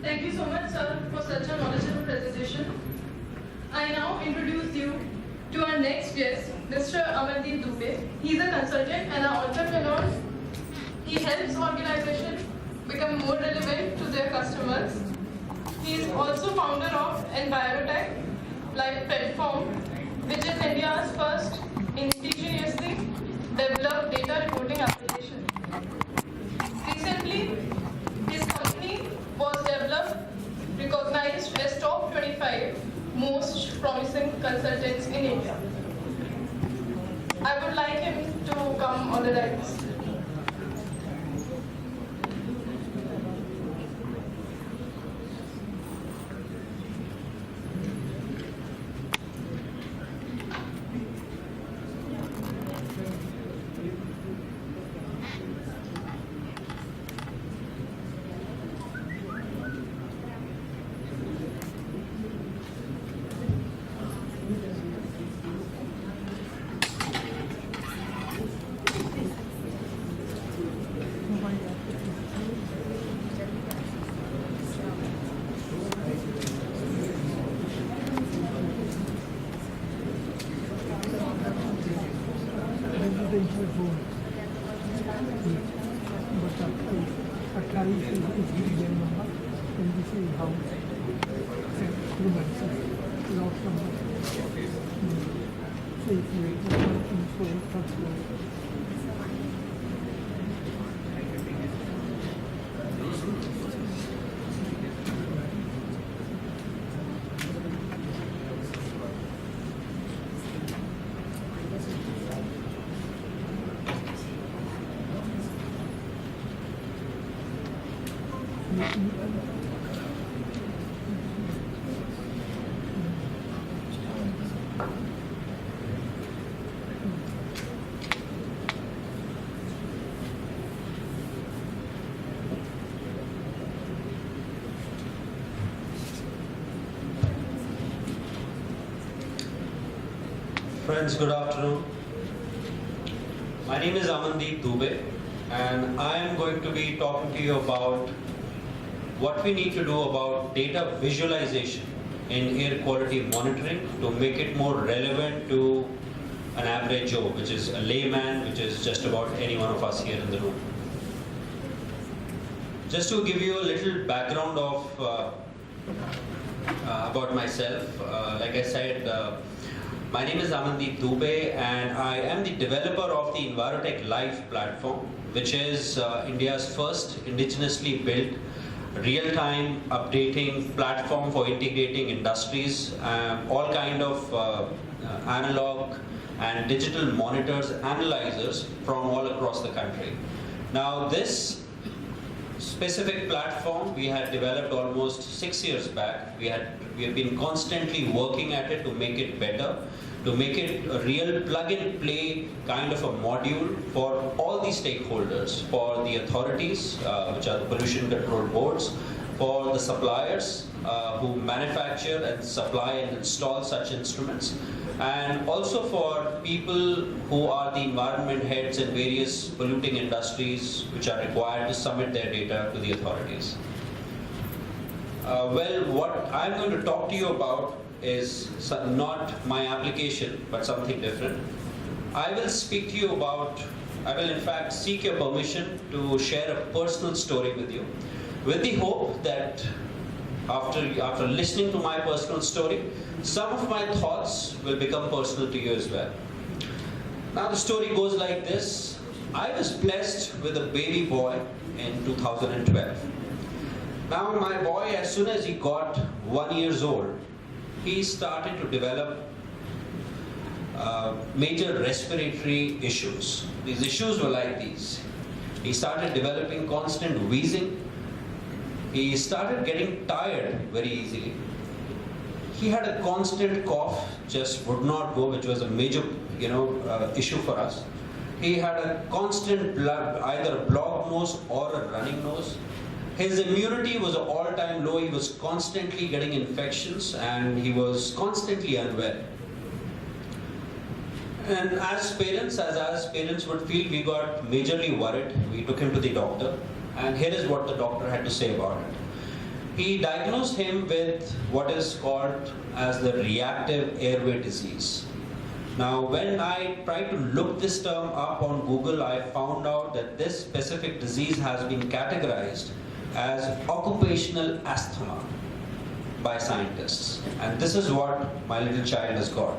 Thank you so much, sir, for such a knowledgeable presentation. I now introduce you to our next guest, Mr. Amity Dubey. He's a consultant and an entrepreneur. He helps organizations become more relevant to their customers. He is also founder of Envirotech Live Platform, which is India's first indigenously developed data reporting application. Recently, his company was developed, recognized as top 25 most promising consultants in India. I would like him to come on the dais. Friends, good afternoon. My name is Amity Dubey, and I am going to be talking to you about what we need to do about data visualization in air quality monitoring to make it more relevant to an average Joe, which is a layman, which is just about any one of us here in the room. Just to give you a little background of about myself, like I said, my name is Amity Dubey, and I am the developer of the Envirotech Live platform, which is India's first indigenously built real-time updating platform for integrating industries, all kind of analog and digital monitors, analyzers from all across the country. Now, this specific platform we had developed almost 6 years back. We have been constantly working at it to make it better, to make it a real plug-and-play kind of a module for all the stakeholders, for the authorities, which are the pollution control boards, for the suppliers who manufacture and supply and install such instruments, and also for people who are the environment heads in various polluting industries which are required to submit their data to the authorities. Well, what I'm going to talk to you about is not my application, but something different. I will speak to you about, I will in fact seek your permission to share a personal story with you, with the hope that after listening to my personal story, some of my thoughts will become personal to you as well. Now the story goes like this. I was blessed with a baby boy in 2012. Now my boy, as soon as he got 1 year old, he started to develop major respiratory issues. These issues were like these. He started developing constant wheezing. He started getting tired very easily. He had a constant cough, just would not go, which was a major, issue for us. He had a constant either a blocked nose or a running nose. His immunity was all-time low. He was constantly getting infections and he was constantly unwell. And as parents would feel, we got majorly worried. We took him to the doctor, and here is what the doctor had to say about it. He diagnosed him with what is called as the reactive airway disease. Now, when I tried to look this term up on Google, I found out that this specific disease has been categorized as occupational asthma by scientists. And this is what my little child has got.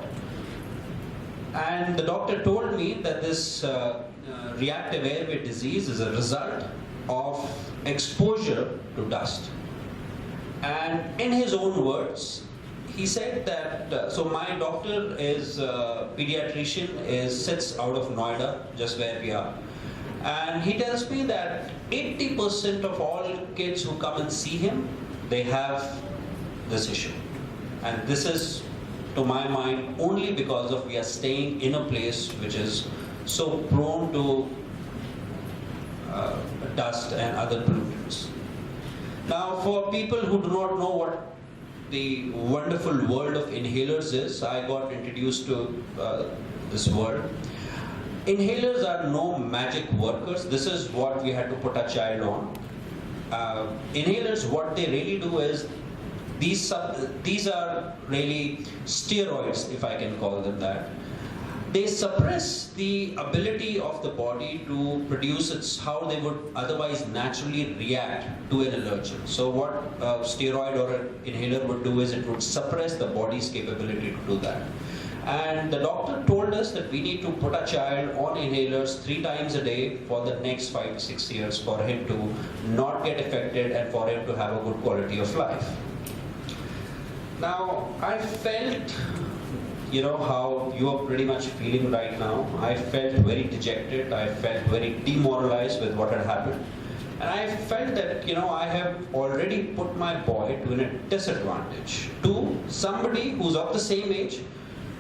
And the doctor told me that this reactive airway disease is a result of exposure to dust. And in his own words, he said that, so my doctor is pediatrician, sits out of Noida, just where we are. And he tells me that 80% of all kids who come and see him, they have this issue. And this is, to my mind, only because of we are staying in a place which is so prone to dust and other pollutants. Now, for people who do not know what the wonderful world of inhalers is, I got introduced to this world. Inhalers are no magic workers. This is what we had to put our child on. Inhalers, what they really do is, these are really steroids, if I can call them that. They suppress the ability of the body to produce how they would otherwise naturally react to an allergen. So what a steroid or an inhaler would do is it would suppress the body's capability to do that. And the doctor told us that we need to put a child on inhalers 3 times a day for the next 5 to 6 years for him to not get affected and for him to have a good quality of life. Now, I felt, how you are pretty much feeling right now. I felt very dejected. I felt very demoralized with what had happened. And I felt that, I have already put my boy to a disadvantage to somebody who's of the same age,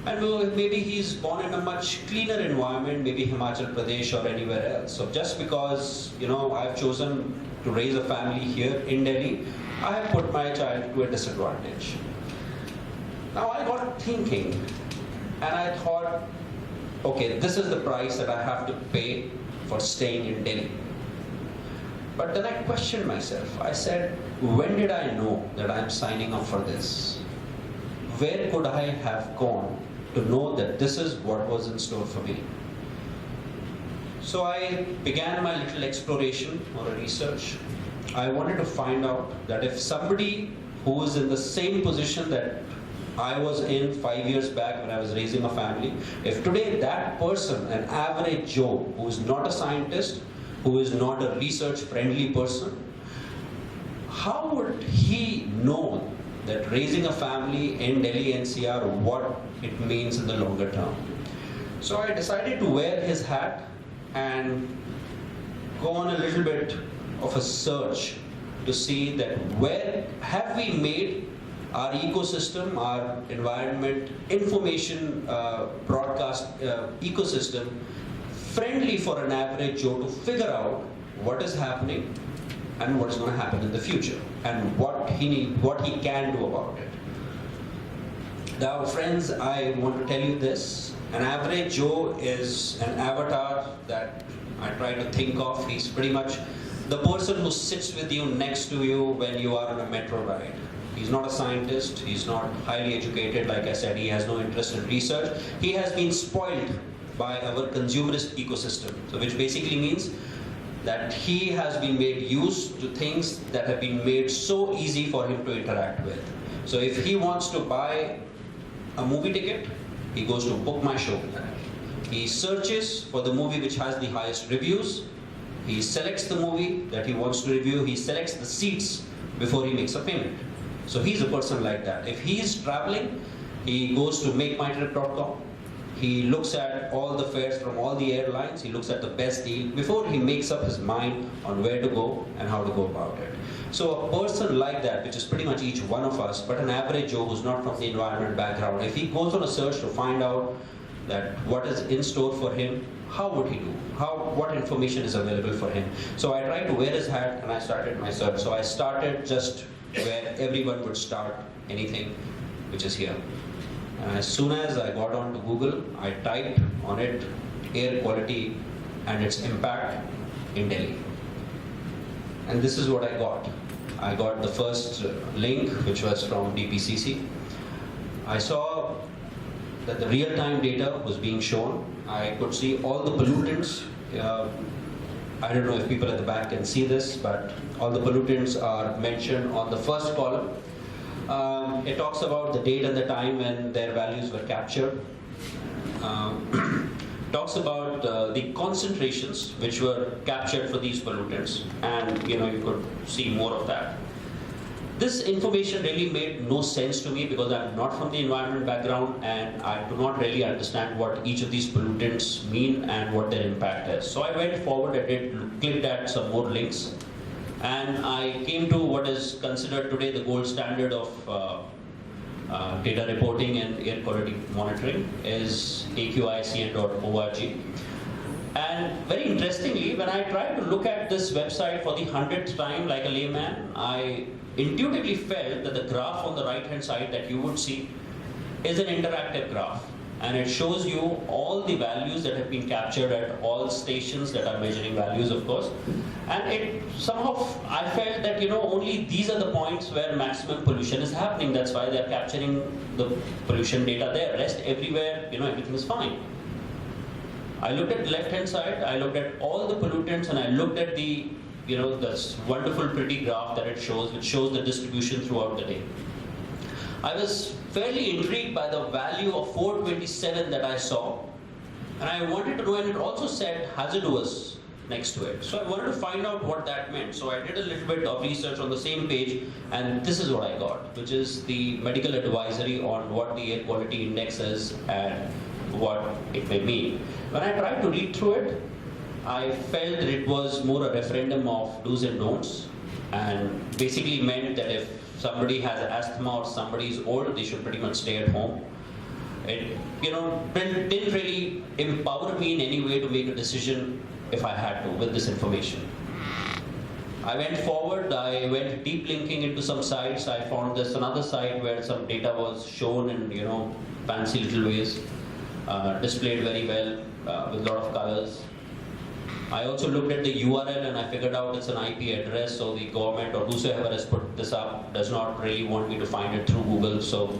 and maybe he's born in a much cleaner environment, maybe Himachal Pradesh or anywhere else. So just because, I've chosen to raise a family here in Delhi, I have put my child to a disadvantage. Now I got thinking, and I thought, okay, this is the price that I have to pay for staying in Delhi. But then I questioned myself. I said, when did I know that I am signing up for this? Where could I have gone to know that this is what was in store for me? So I began my little exploration or a research. I wanted to find out that if somebody who is in the same position that I was in 5 years back when I was raising a family, if today that person, an average Joe, who is not a scientist, who is not a research-friendly person, how would he know that raising a family in Delhi NCR, what it means in the longer term? So I decided to wear his hat and go on a little bit of a search to see that where have we made our ecosystem, our environment, information broadcast ecosystem friendly for an average Joe to figure out what is happening and what is going to happen in the future and what he can do about it. Now friends, I want to tell you this. An average Joe is an avatar that I try to think of. He's pretty much the person who sits with you next to you when you are on a metro ride. He's not a scientist, he's not highly educated, like I said, he has no interest in research. He has been spoiled by our consumerist ecosystem, so which basically means that he has been made used to things that have been made so easy for him to interact with. So if he wants to buy a movie ticket, he goes to Book My Show. He searches for the movie which has the highest reviews. He selects the movie that he wants to review. He selects the seats before he makes a payment. So he's a person like that. If he is traveling, he goes to makemytrip.com. He looks at all the fares from all the airlines. He looks at the best deal before he makes up his mind on where to go and how to go about it. So a person like that, which is pretty much each one of us, but an average Joe who's not from the environment background, if he goes on a search to find out that what is in store for him, how would he do? What information is available for him? So I tried to wear his hat and I started my search. So I started just where everyone would start anything, which is here. And as soon as I got onto Google, I typed on it air quality and its impact in Delhi. and this is what I got. I got the first link, which was from DPCC. I saw that the real-time data was being shown. I could see all the pollutants. I don't know if people at the back can see this, but all the pollutants are mentioned on the first column. It talks about the date and the time when their values were captured. Talks about the concentrations which were captured for these pollutants, and you could see more of that. This information really made no sense to me because I'm not from the environment background and I do not really understand what each of these pollutants mean and what their impact is. So I went forward and clicked at some more links, and I came to what is considered today the gold standard of data reporting and air quality monitoring, is aqicn.org. And very interestingly, when I tried to look at this website for the 100th time like a layman, I intuitively felt that the graph on the right hand side that you would see is an interactive graph, and it shows you all the values that have been captured at all stations that are measuring values, of course. And it somehow, I felt that only these are the points where maximum pollution is happening. That's why they're capturing the pollution data there. Rest everywhere, everything is fine. I looked at the left hand side, I looked at all the pollutants, and I looked at the this wonderful pretty graph that it shows, which shows the distribution throughout the day. I was fairly intrigued by the value of 427 that I saw, and I wanted to know, and it also said hazardous next to it. So I wanted to find out what that meant. So I did a little bit of research on the same page, and this is what I got, which is the medical advisory on what the air quality index is and what it may mean. When I tried to read through it, I felt that it was more a referendum of do's and don'ts, and basically meant that if somebody has asthma or somebody is old, they should pretty much stay at home. It didn't really empower me in any way to make a decision if I had to with this information. I went forward, I went deep linking into some sites. I found this another site where some data was shown in fancy little ways, displayed very well with a lot of colors. I also looked at the URL and I figured out it's an IP address, so the government or whosoever has put this up does not really want me to find it through Google, so